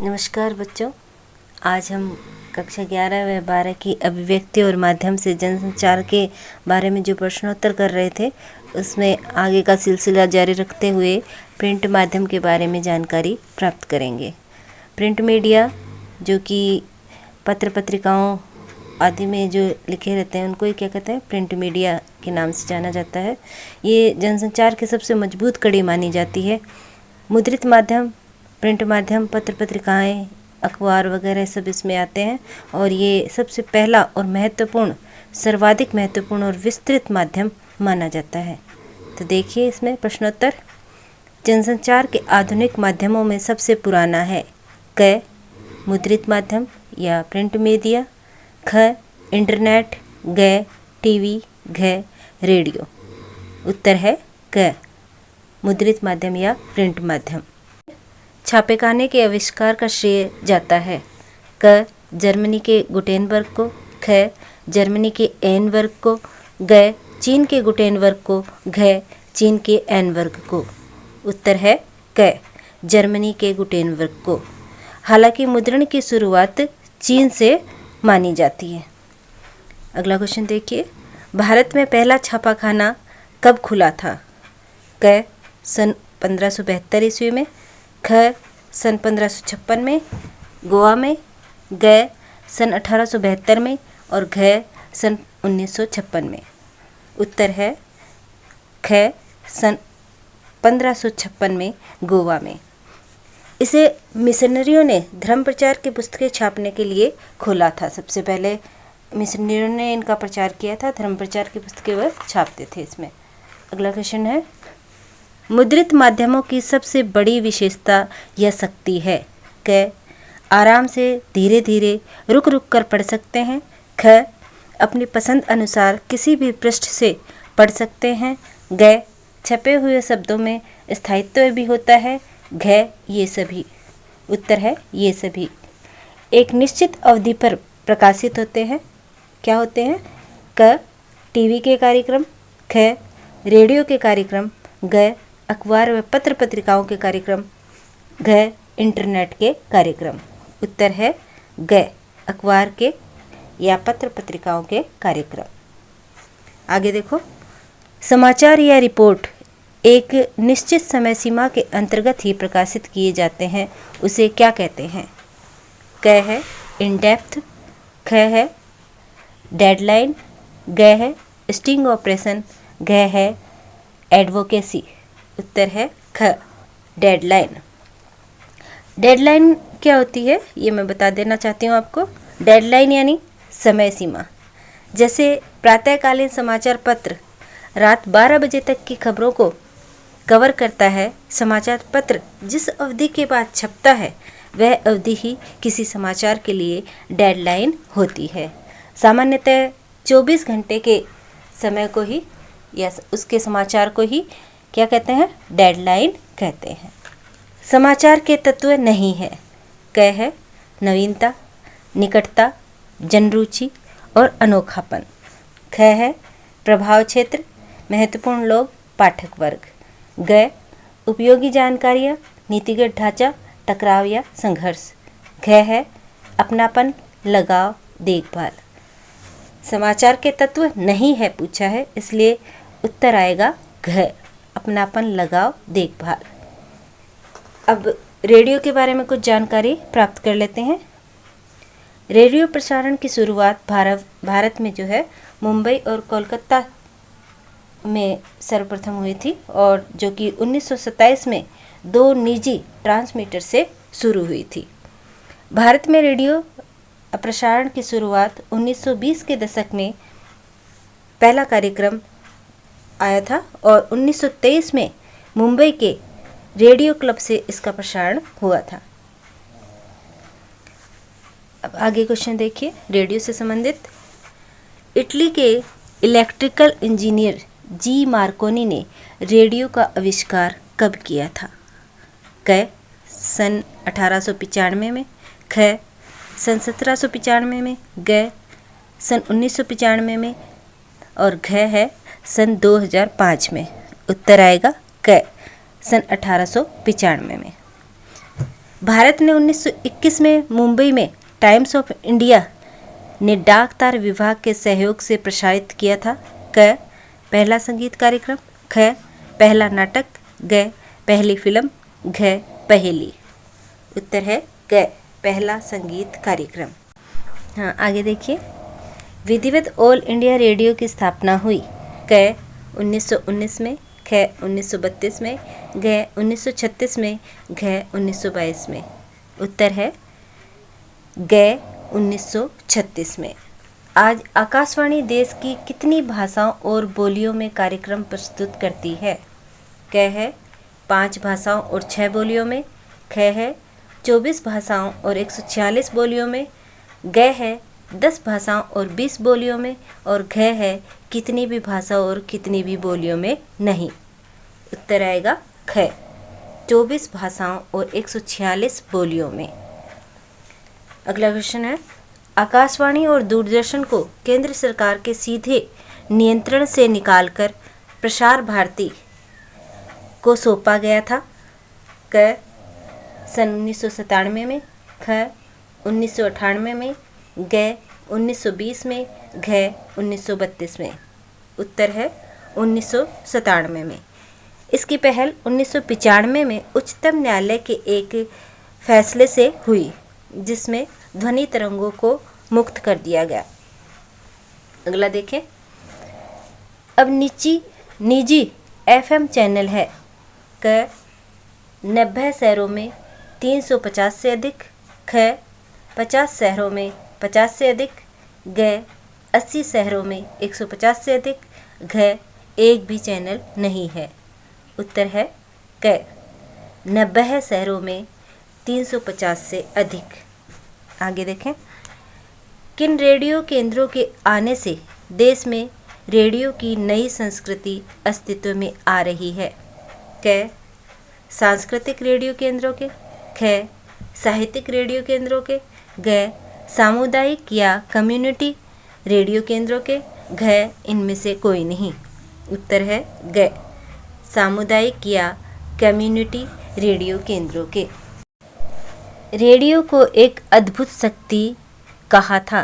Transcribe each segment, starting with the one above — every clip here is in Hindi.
नमस्कार बच्चों, आज हम कक्षा 11 व 12 की अभिव्यक्ति और माध्यम से जनसंचार के बारे में जो प्रश्नोत्तर कर रहे थे उसमें आगे का सिलसिला जारी रखते हुए प्रिंट माध्यम के बारे में जानकारी प्राप्त करेंगे। प्रिंट मीडिया जो कि पत्र पत्रिकाओं आदि में जो लिखे रहते हैं उनको ही क्या कहते हैं, प्रिंट मीडिया के नाम से जाना जाता है। ये जनसंचार की सबसे मजबूत कड़ी मानी जाती है। मुद्रित माध्यम, प्रिंट माध्यम, पत्र पत्रिकाएं, अखबार वगैरह सब इसमें आते हैं और ये सबसे पहला और महत्वपूर्ण, सर्वाधिक महत्वपूर्ण और विस्तृत माध्यम माना जाता है। तो देखिए इसमें प्रश्नोत्तर। जनसंचार के आधुनिक माध्यमों में सबसे पुराना है क मुद्रित माध्यम या प्रिंट मीडिया, ख इंटरनेट, ग टीवी, घ रेडियो। उत्तर है क मुद्रित माध्यम या प्रिंट माध्यम। छापेखाने के आविष्कार का श्रेय जाता है क जर्मनी के गुटेनबर्ग को, ख जर्मनी के एनबर्ग को, ग चीन के गुटेनबर्ग को, घ चीन के एनबर्ग को। उत्तर है क जर्मनी के गुटेनबर्ग को। हालांकि मुद्रण की शुरुआत चीन से मानी जाती है। अगला क्वेश्चन देखिए, भारत में पहला छापाखाना कब खुला था? क सन 1572 ईस्वी में, ख सन 1556 में गोवा में, ग सन 1872 में और घ सन 1956 में। उत्तर है ख सन 1556 में गोवा में। इसे मिशनरियों ने धर्म प्रचार की पुस्तकें छापने के लिए खोला था। सबसे पहले मिशनरियों ने इनका प्रचार किया था, धर्म प्रचार की पुस्तकें वह छापते थे इसमें। अगला क्वेश्चन है, मुद्रित माध्यमों की सबसे बड़ी विशेषता या शक्ति है? क आराम से धीरे धीरे रुक रुक कर पढ़ सकते हैं, ख अपनी पसंद अनुसार किसी भी पृष्ठ से पढ़ सकते हैं, ग छपे हुए शब्दों में स्थायित्व भी होता है, घ ये सभी। उत्तर है ये सभी। एक निश्चित अवधि पर प्रकाशित होते हैं। क्या होते हैं? क टीवी के कार्यक्रम, ख रेडियो के कार्यक्रम, ग अखबार व पत्र पत्रिकाओं के कार्यक्रम, घ इंटरनेट के कार्यक्रम। उत्तर है ग अखबार के या पत्र पत्रिकाओं के कार्यक्रम। आगे देखो, समाचार या रिपोर्ट एक निश्चित समय सीमा के अंतर्गत ही प्रकाशित किए जाते हैं, उसे क्या कहते हैं? क है इन डेप्थ, ख है डेडलाइन, ग है स्टिंग ऑपरेशन, घ है एडवोकेसी। उत्तर है ख डेडलाइन। डेडलाइन क्या होती है ये मैं बता देना चाहती हूँ आपको। डेडलाइन यानी समय सीमा। जैसे प्रातःकालीन समाचार पत्र रात 12 बजे तक की खबरों को कवर करता है, समाचार पत्र जिस अवधि के बाद छपता है वह अवधि ही किसी समाचार के लिए डेडलाइन होती है। सामान्यतः 24 घंटे के समय को ही या उसके समाचार को ही क्या कहते हैं? डेडलाइन कहते हैं। समाचार के तत्व नहीं है। क है नवीनता, निकटता, जनरुचि और अनोखापन। ख है प्रभाव क्षेत्र, महत्वपूर्ण लोग, पाठक वर्ग। ग उपयोगी जानकारियाँ, नीतिगत ढांचा, टकराव या संघर्ष। घ है अपनापन, लगाव, देखभाल। समाचार के तत्व नहीं है पूछा है, इसलिए उत्तर आएगा घ अपनापन, लगाव, देखभाल। अब रेडियो के बारे में कुछ जानकारी प्राप्त कर लेते हैं। रेडियो प्रसारण की शुरुआत भारत में जो है मुंबई और कोलकाता में सर्वप्रथम हुई थी और जो कि 1927 में 2 निजी ट्रांसमीटर से शुरू हुई थी। भारत में रेडियो प्रसारण की शुरुआत 1920 के दशक में पहला कार्यक्रम आया था और 1923 में मुंबई के रेडियो क्लब से इसका प्रसारण हुआ था। अब आगे क्वेश्चन देखिए रेडियो से संबंधित। इटली के इलेक्ट्रिकल इंजीनियर जी मार्कोनी ने रेडियो का आविष्कार कब किया था? क सन 1895 में, ख सन 1795 में, ग सन 1995 में और घ है सन 2005 में। उत्तर आएगा क सन 1895 में। भारत ने 1921 में मुंबई में टाइम्स ऑफ इंडिया ने डाक तार विभाग के सहयोग से प्रसारित किया था। क पहला संगीत कार्यक्रम, ख पहला नाटक, ग पहली फिल्म, घ पहेली। उत्तर है ग पहला संगीत कार्यक्रम। हाँ, आगे देखिए। विधिवत ऑल इंडिया रेडियो की स्थापना हुई। क 1919 में, ख 1932 में, घ 1936 में, घ 1922 में। उत्तर है ग 1936 में। आज आकाशवाणी देश की कितनी भाषाओं और बोलियों में कार्यक्रम प्रस्तुत करती है? क है 5 भाषाओं और 6 बोलियों में, ख है 24 भाषाओं और 146 बोलियों में, ग है 10 भाषाओं और 20 बोलियों में, और घ है कितनी भी भाषाओं और कितनी भी बोलियों में नहीं। उत्तर आएगा ख 24 भाषाओं और 146 बोलियों में। अगला क्वेश्चन है, आकाशवाणी और दूरदर्शन को केंद्र सरकार के सीधे नियंत्रण से निकालकर प्रसार भारती को सौंपा गया था। क सन 1997 में, ख 1998 में, ग 1920 में, घ 1932 में। उत्तर है 1997 में। इसकी पहल 1995 में उच्चतम न्यायालय के एक फैसले से हुई जिसमें ध्वनि तरंगों को मुक्त कर दिया गया। अगला देखें। अब निजी एफएम चैनल है। क 90 शहरों में 350 से अधिक, ख 50 शहरों में 50 से अधिक, ग 80 शहरों में 150 से अधिक, घ एक भी चैनल नहीं है। उत्तर है क 90 शहरों में 350 से अधिक। आगे देखें। किन रेडियो केंद्रों के आने से देश में रेडियो की नई संस्कृति अस्तित्व में आ रही है? क सांस्कृतिक रेडियो केंद्रों के, ख साहित्यिक रेडियो केंद्रों के, ग सामुदायिक या कम्युनिटी रेडियो केंद्रों के, घ इनमें से कोई नहीं। उत्तर है ग सामुदायिक या कम्युनिटी रेडियो केंद्रों के। रेडियो को एक अद्भुत शक्ति कहा था।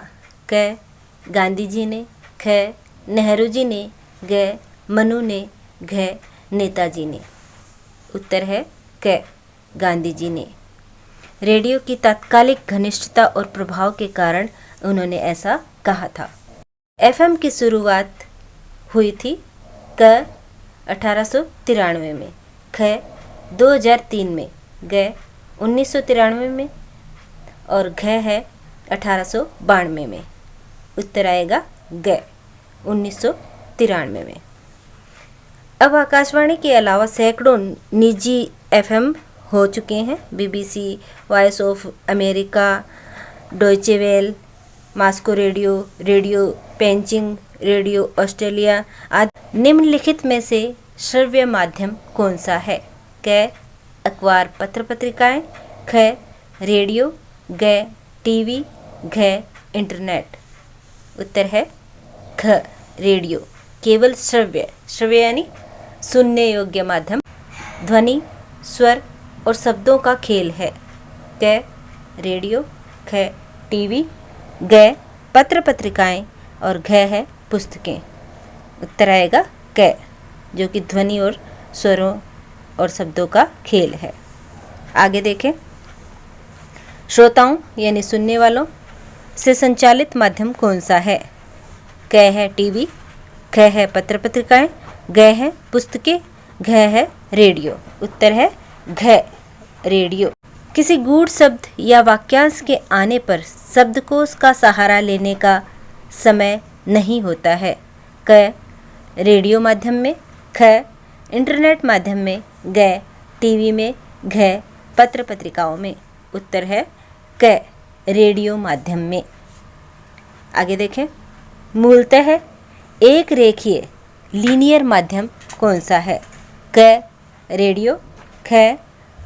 क गांधी जी ने, ख नेहरू जी ने, ग मनु ने, घ नेताजी ने। उत्तर है क गांधी जी ने। रेडियो की तात्कालिक घनिष्ठता और प्रभाव के कारण उन्होंने ऐसा कहा था। एफएम की शुरुआत हुई थी क 1893 में, ख 2003 में, ग 1993 में, और घ है 1892 में। उत्तर आएगा ग 1993 में। अब आकाशवाणी के अलावा सैकड़ों निजी एफएम हो चुके हैं। BBC, voice of America, Deutsche Welle, Moscow radio, radio पेंचिंग, रेडियो ऑस्ट्रेलिया आदि। निम्नलिखित में से श्रव्य माध्यम कौन सा है? क अखबार पत्र पत्रिकाएं, ख रेडियो, ग टीवी, घ इंटरनेट। उत्तर है ख रेडियो। केवल श्रव्य यानी सुनने योग्य माध्यम ध्वनि, स्वर और शब्दों का खेल है। क रेडियो, ख टीवी, ग पत्र पत्रिकाएं और घ है पुस्तकें। उत्तर आएगा क जो कि ध्वनि और स्वरों और शब्दों का खेल है। आगे देखें। श्रोताओं यानी सुनने वालों से संचालित माध्यम कौन सा है? क है टीवी, ख है पत्र पत्रिकाएं, ग है पुस्तकें, घ है रेडियो। उत्तर है घ रेडियो। किसी गूढ़ शब्द या वाक्यांश के आने पर शब्दकोश का सहारा लेने का समय नहीं होता है। क रेडियो माध्यम में, ख इंटरनेट माध्यम में, ग टीवी में, घ पत्र पत्रिकाओं में। उत्तर है क रेडियो माध्यम में। आगे देखें। मूलतः एक रेखीय लीनियर माध्यम कौन सा है? क रेडियो, ख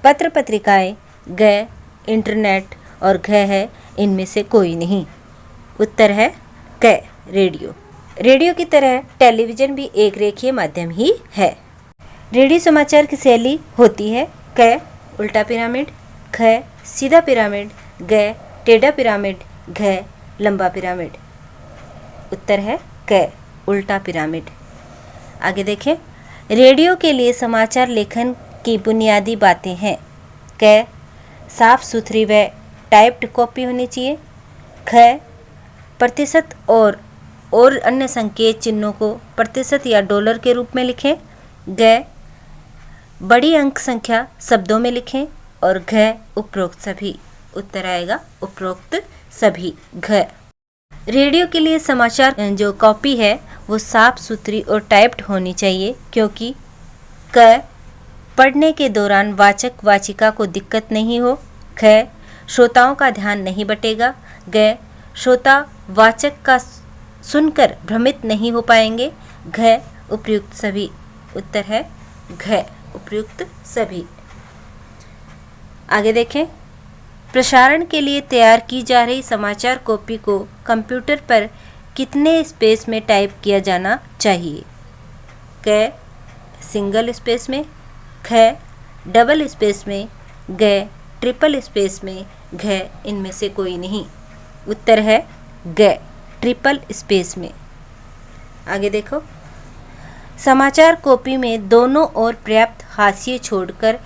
पत्र पत्रिकाएं, ग इंटरनेट और घ है इनमें से कोई नहीं। उत्तर है क रेडियो। रेडियो की तरह टेलीविज़न भी एक रेखीय माध्यम ही है। रेडियो समाचार की शैली होती है क उल्टा पिरामिड, ख सीधा पिरामिड, ग टेढ़ा पिरामिड, घ लंबा पिरामिड। उत्तर है क उल्टा पिरामिड। आगे देखें, रेडियो के लिए समाचार लेखन की बुनियादी बातें हैं। क साफ सुथरी व टाइप्ड कॉपी होनी चाहिए। ख प्रतिशत और अन्य संकेत चिन्हों को प्रतिशत या डॉलर के रूप में लिखें। ग बड़ी अंक संख्या शब्दों में लिखें। और घ उपरोक्त सभी। उत्तर आएगा उपरोक्त सभी, घ। रेडियो के लिए समाचार जो कॉपी है वो साफ सुथरी और टाइप्ड होनी चाहिए, क्योंकि क पढ़ने के दौरान वाचक वाचिका को दिक्कत नहीं हो। ख श्रोताओं का ध्यान नहीं बटेगा। ग श्रोता वाचक का सुनकर भ्रमित नहीं हो पाएंगे। घ उपयुक्त सभी। उत्तर है घ उपयुक्त सभी। आगे देखें, प्रसारण के लिए तैयार की जा रही समाचार कॉपी को कंप्यूटर पर कितने स्पेस में टाइप किया जाना चाहिए। क सिंगल स्पेस में, ख डबल स्पेस में, ग ट्रिपल स्पेस में, घ इनमें से कोई नहीं। उत्तर है ग ट्रिपल स्पेस में। आगे देखो, समाचार कॉपी में दोनों ओर पर्याप्त हाशिए छोड़कर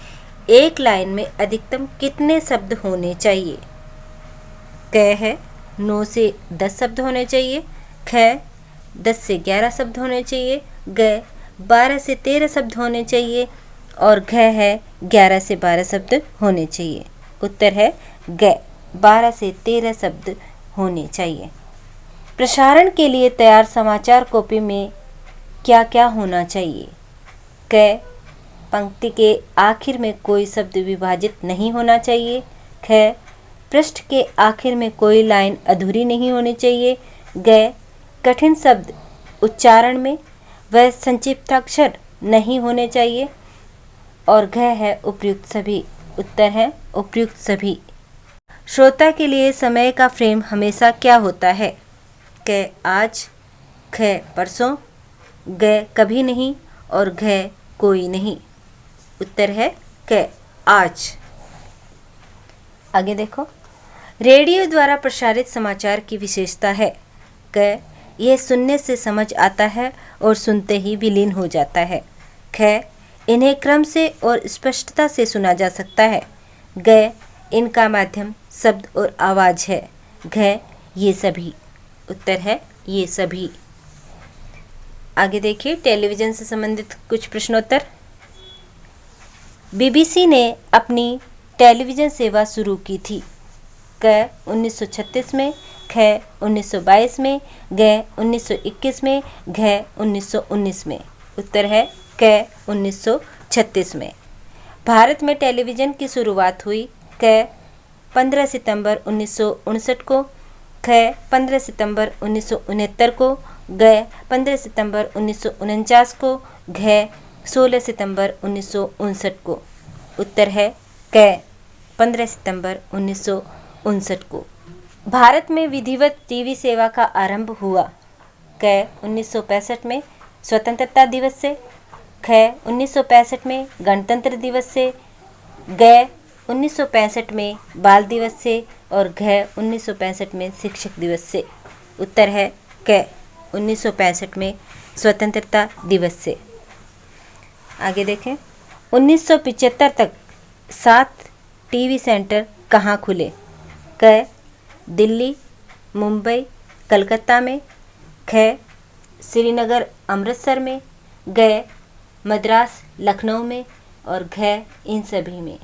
एक लाइन में अधिकतम कितने शब्द होने चाहिए। क है 9 से 10 शब्द होने चाहिए। ख 10 से 11 शब्द होने चाहिए। ग 12 से 13 शब्द होने चाहिए। और घ है 11 से 12 शब्द होने चाहिए। उत्तर है ग 12 से 13 शब्द होने चाहिए। प्रसारण के लिए तैयार समाचार कॉपी में क्या क्या होना चाहिए। क पंक्ति के आखिर में कोई शब्द विभाजित नहीं होना चाहिए। ख पृष्ठ के आखिर में कोई लाइन अधूरी नहीं होनी चाहिए। ग कठिन शब्द उच्चारण में व संक्षिप्ताक्षर नहीं होने चाहिए। और घ है उपयुक्त सभी। उत्तर है उपयुक्त सभी। श्रोता के लिए समय का फ्रेम हमेशा क्या होता है। क आज, ख परसों, ग कभी नहीं और घ कोई नहीं। उत्तर है क आज। आगे देखो, रेडियो द्वारा प्रसारित समाचार की विशेषता है। क यह सुनने से समझ आता है और सुनते ही विलीन हो जाता है। ख इन्हें क्रम से और स्पष्टता से सुना जा सकता है। ग इनका माध्यम शब्द और आवाज़ है। घ ये सभी। उत्तर है ये सभी। आगे देखिए, टेलीविज़न से संबंधित कुछ प्रश्नोत्तर। बीबीसी ने अपनी टेलीविज़न सेवा शुरू की थी। क 1936 में, ख 1922 में, ग 1921 में, घ 1919 में। उत्तर है क 1936 में। भारत में टेलीविज़न की शुरुआत हुई क 15 सितंबर 1959 को, ख 15 सितंबर 1969 को, ग 15 सितंबर 1949 को, घ 16 सितंबर 1959 को। उत्तर है क 15 सितंबर 1959 को। भारत में विधिवत टीवी सेवा का आरंभ हुआ क 1965 में स्वतंत्रता दिवस से, ख 1965 में गणतंत्र दिवस से, ग 1965 में बाल दिवस से और घ 1965 में शिक्षक दिवस से। उत्तर है क 1965 में स्वतंत्रता दिवस से। आगे देखें, 1975 तक 7 टीवी सेंटर कहाँ खुले। क दिल्ली, मुंबई, कलकत्ता में, ख श्रीनगर अमृतसर में, ग मद्रास लखनऊ में और घ इन सभी में।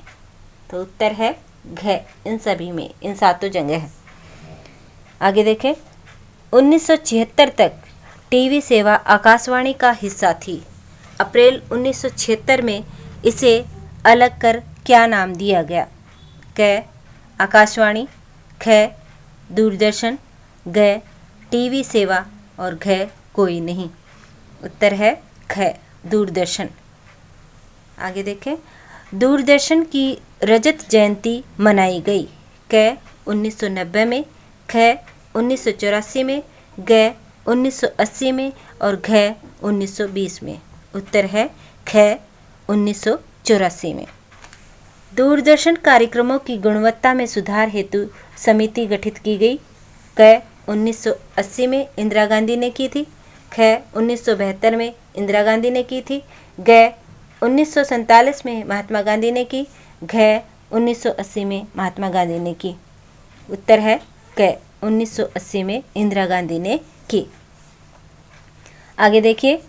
तो उत्तर है घ इन सभी में, इन 7 जगह है। आगे देखें, 1976 तक टीवी सेवा आकाशवाणी का हिस्सा थी। अप्रैल 1976 में इसे अलग कर क्या नाम दिया गया। क आकाशवाणी, ख दूरदर्शन, ग टीवी सेवा और घ कोई नहीं। उत्तर है ख दूरदर्शन। आगे देखें, दूरदर्शन की रजत जयंती मनाई गई। क 1990 में, ख 1984 में, ग 1980 में और घ 1920 में। उत्तर है ख 1984 में। दूरदर्शन कार्यक्रमों की गुणवत्ता में सुधार हेतु समिति गठित की गई। क 1980 में इंदिरा गांधी ने की थी। ख 1972 में इंदिरा गांधी ने की थी। ग 1947 में महात्मा गांधी ने की। घ 1980 में महात्मा गांधी ने की। उत्तर है क 1980 में इंदिरा गांधी ने की। आगे देखिए,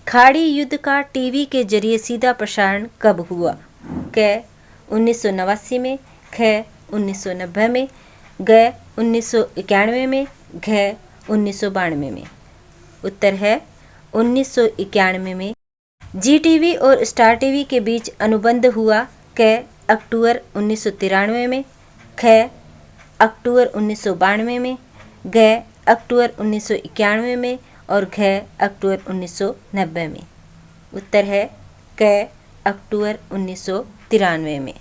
खाड़ी युद्ध का टीवी के जरिए सीधा प्रसारण कब हुआ? क 1989 में। ख 1990 में। ग 1991 में। घ 1992 में। उत्तर है 1991 में। जी टीवी और स्टार टीवी के बीच अनुबंध हुआ। क अक्टूबर 1993 में। ख अक्टूबर 1992 में। घ अक्टूबर 1991 में और घ अक्टूबर 1990 में। उत्तर है क अक्टूबर 1993 में।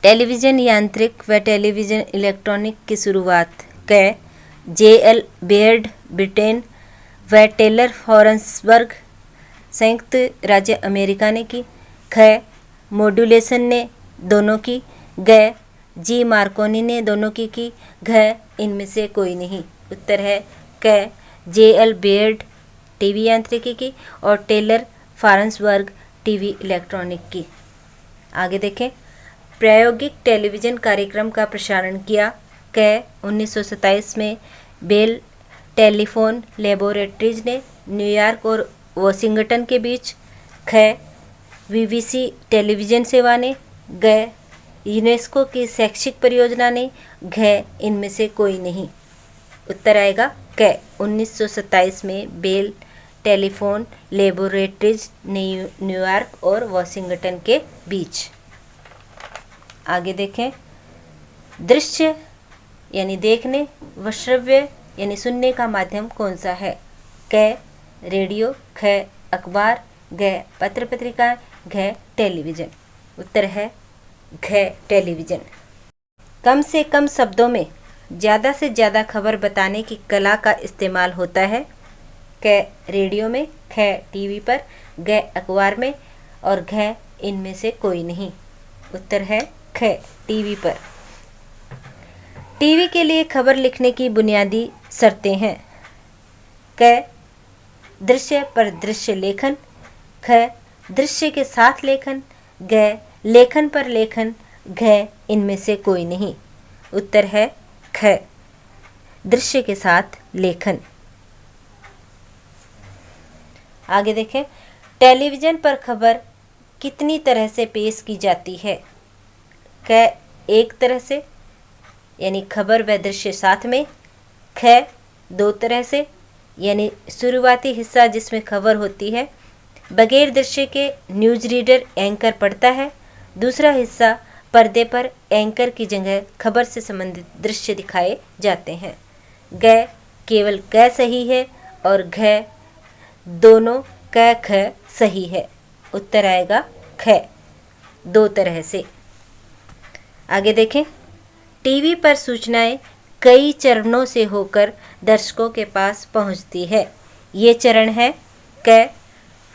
टेलीविज़न यांत्रिक व टेलीविज़न इलेक्ट्रॉनिक की शुरुआत क J.L. बेयर्ड ब्रिटेन व टेलर फॉरेंसबर्ग संयुक्त राज्य अमेरिका ने की। ख मॉड्यूलेशन ने दोनों की। ग जी मार्कोनी ने दोनों की। घ इनमें से कोई नहीं। उत्तर है क J.L. बेयर्ड टीवी यांत्रिकी की और टेलर फॉरेंसबर्ग टीवी इलेक्ट्रॉनिक की। आगे देखें, प्रायोगिक टेलीविज़न कार्यक्रम का प्रसारण किया। क 1927 में बेल टेलीफोन लेबोरेटरीज ने न्यूयॉर्क और वॉशिंगटन के बीच। ख BBC टेलीविज़न सेवा ने। ग यूनेस्को की शैक्षिक परियोजना ने। घ इनमें से कोई नहीं। उत्तर आएगा क 1927 में बेल टेलीफोन लेबोरेटरीज न्यूयॉर्क और वॉशिंगटन के बीच। आगे देखें, दृश्य यानी देखने व श्रव्य यानी सुनने का माध्यम कौन सा है? क रेडियो। ख अखबार। घ पत्र पत्रिकाएं। घ टेलीविज़न। उत्तर है घ टेलीविज़न। कम से कम शब्दों में ज़्यादा से ज़्यादा खबर बताने की कला का इस्तेमाल होता है। क रेडियो में। ख टीवी पर। घ अखबार में और घ इनमें से कोई नहीं। उत्तर है ख टीवी पर। टीवी के लिए खबर लिखने की बुनियादी शर्तें हैं। क दृश्य पर दृश्य लेखन। ख दृश्य के साथ लेखन। घ लेखन पर लेखन। घ इनमें से कोई नहीं। उत्तर है ख दृश्य के साथ लेखन। आगे देखें, टेलीविज़न पर खबर कितनी तरह से पेश की जाती है? क एक तरह से यानी खबर व दृश्य साथ में। ख दो तरह से यानी शुरुआती हिस्सा जिसमें खबर होती है बगैर दृश्य के न्यूज़ रीडर एंकर पढ़ता है। दूसरा हिस्सा पर्दे पर एंकर की जगह खबर से संबंधित दृश्य दिखाए जाते हैं। ग केवल क सही है और घ दोनों क ख सही है। उत्तर आएगा ख दो तरह से। आगे देखें, टीवी पर सूचनाएं कई चरणों से होकर दर्शकों के पास पहुंचती है। ये चरण है क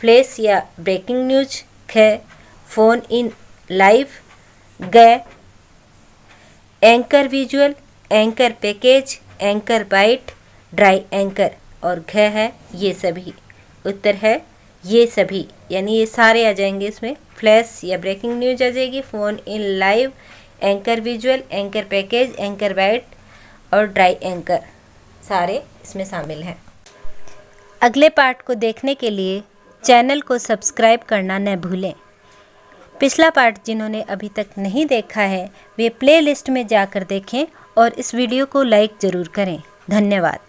फ्लैश या ब्रेकिंग न्यूज। ख फोन इन लाइव। ग anchor visual, anchor package, anchor bite, dry anchor और घ है ये सभी। उत्तर है ये सभी यानी ये सारे आ जाएंगे इसमें। फ्लैश या ब्रेकिंग न्यूज आ जाएगी, phone in live, anchor visual, anchor package, anchor byte और ड्राई एंकर सारे इसमें शामिल हैं। अगले पार्ट को देखने के लिए चैनल को सब्सक्राइब करना न भूलें। पिछला पार्ट जिन्होंने अभी तक नहीं देखा है वे प्लेलिस्ट में जाकर देखें और इस वीडियो को लाइक ज़रूर करें। धन्यवाद।